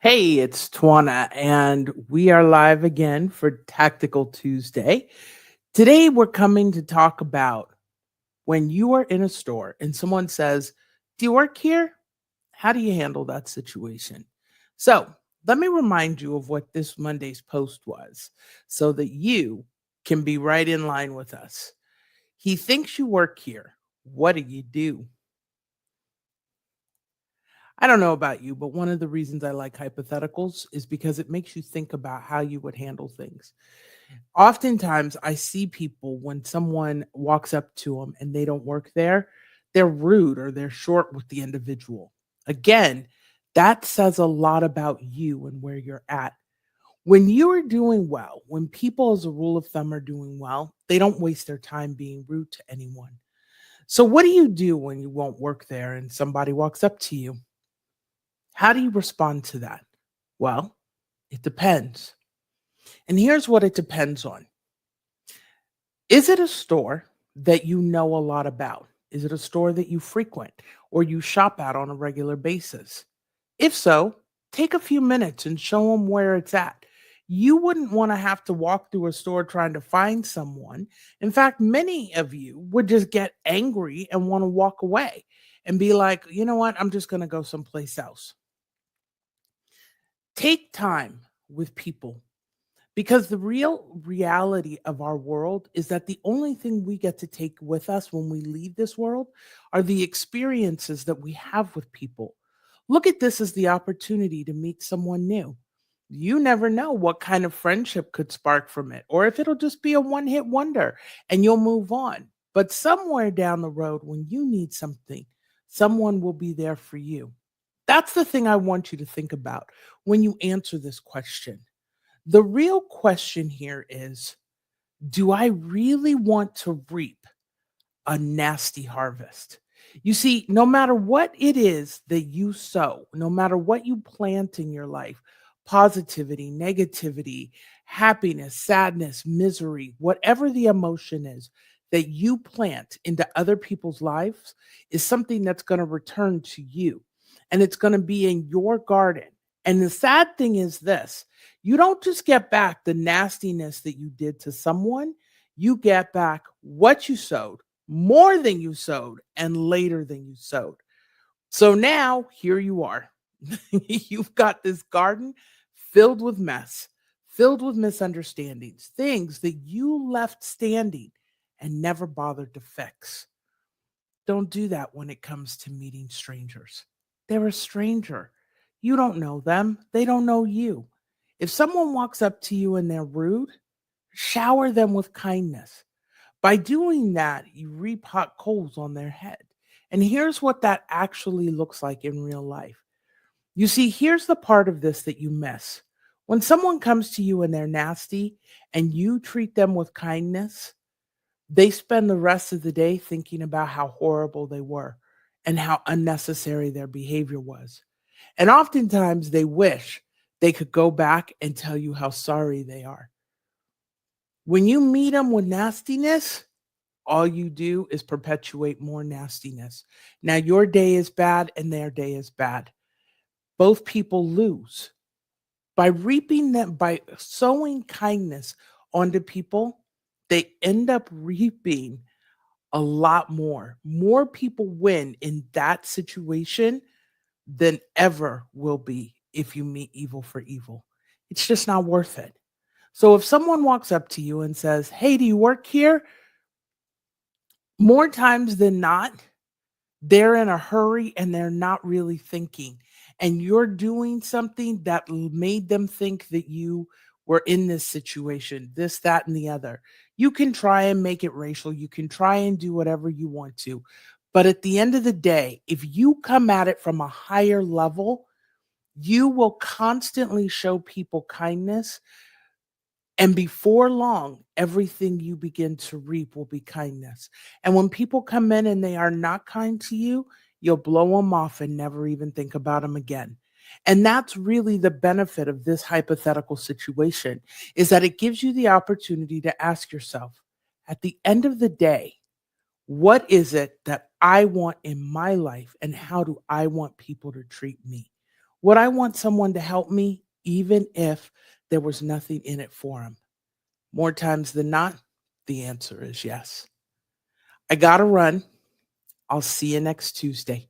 Hey, it's Twana, and we are live again for Tactical Tuesday. Today, we're coming to talk about when you are in a store and someone says, "Do you work here?" How do you handle that situation? So, let me remind you of what this Monday's post was so that you can be right in line with us. He thinks you work here. What do you do? I don't know about you, but one of the reasons I like hypotheticals is because it makes you think about how you would handle things. Oftentimes, I see people when someone walks up to them and they don't work there, they're rude or they're short with the individual. Again, that says a lot about you and where you're at. When you are doing well, when people, as a rule of thumb, are doing well, they don't waste their time being rude to anyone. So, what do you do when you won't work there and somebody walks up to you? How do you respond to that? Well, it depends. And here's what it depends on. Is it a store that you know a lot about? Is it a store that you frequent or you shop at on a regular basis? If so, take a few minutes and show them where it's at. You wouldn't want to have to walk through a store trying to find someone. In fact, many of you would just get angry and want to walk away and be like, you know what? I'm just going to go someplace else. Take time with people because the real reality of our world is that the only thing we get to take with us when we leave this world are the experiences that we have with people. Look at this as the opportunity to meet someone new. You never know what kind of friendship could spark from it, or if it'll just be a one hit wonder and you'll move on. But somewhere down the road, when you need something, someone will be there for you. That's the thing I want you to think about when you answer this question. The real question here is, do I really want to reap a nasty harvest? You see, no matter what it is that you sow, no matter what you plant in your life, positivity, negativity, happiness, sadness, misery, whatever the emotion is that you plant into other people's lives is something that's going to return to you, and it's going to be in your garden. And the sad thing is this: you don't just get back the nastiness that you did to someone, you get back what you sowed, more than you sowed, and later than you sowed. So now here you are. You've got this garden filled with mess, filled with misunderstandings, things that you left standing and never bothered to fix. Don't do that when it comes to meeting strangers. They're a stranger. You don't know them, they don't know you. If someone walks up to you and they're rude, shower them with kindness. By doing that, you reap hot coals on their head. And here's what that actually looks like in real life. You see, here's the part of this that you miss. When someone comes to you and they're nasty and you treat them with kindness, they spend the rest of the day thinking about how horrible they were and how unnecessary their behavior was. And oftentimes they wish they could go back and tell you how sorry they are. When you meet them with nastiness, all you do is perpetuate more nastiness. Now, your day is bad and their day is bad. Both people lose. By reaping them, by sowing kindness onto people, they end up reaping a lot more. More people win in that situation than ever will be if you meet evil for evil. It's just not worth it. So if someone walks up to you and says, "Hey, do you work here?" More times than not, they're in a hurry and they're not really thinking. And you're doing something that made them think that you were in this situation, this, that, and the other. You can try and make it racial. You can try and do whatever you want to. But at the end of the day, if you come at it from a higher level, you will constantly show people kindness, and before long, everything you begin to reap will be kindness. And when people come in and they are not kind to you, you'll blow them off and never even think about them again. And that's really the benefit of this hypothetical situation, is that it gives you the opportunity to ask yourself, at the end of the day, what is it that I want in my life and how do I want people to treat me? Would I want someone to help me even if there was nothing in it for them? More times than not, the answer is yes. I gotta run. I'll see you next Tuesday.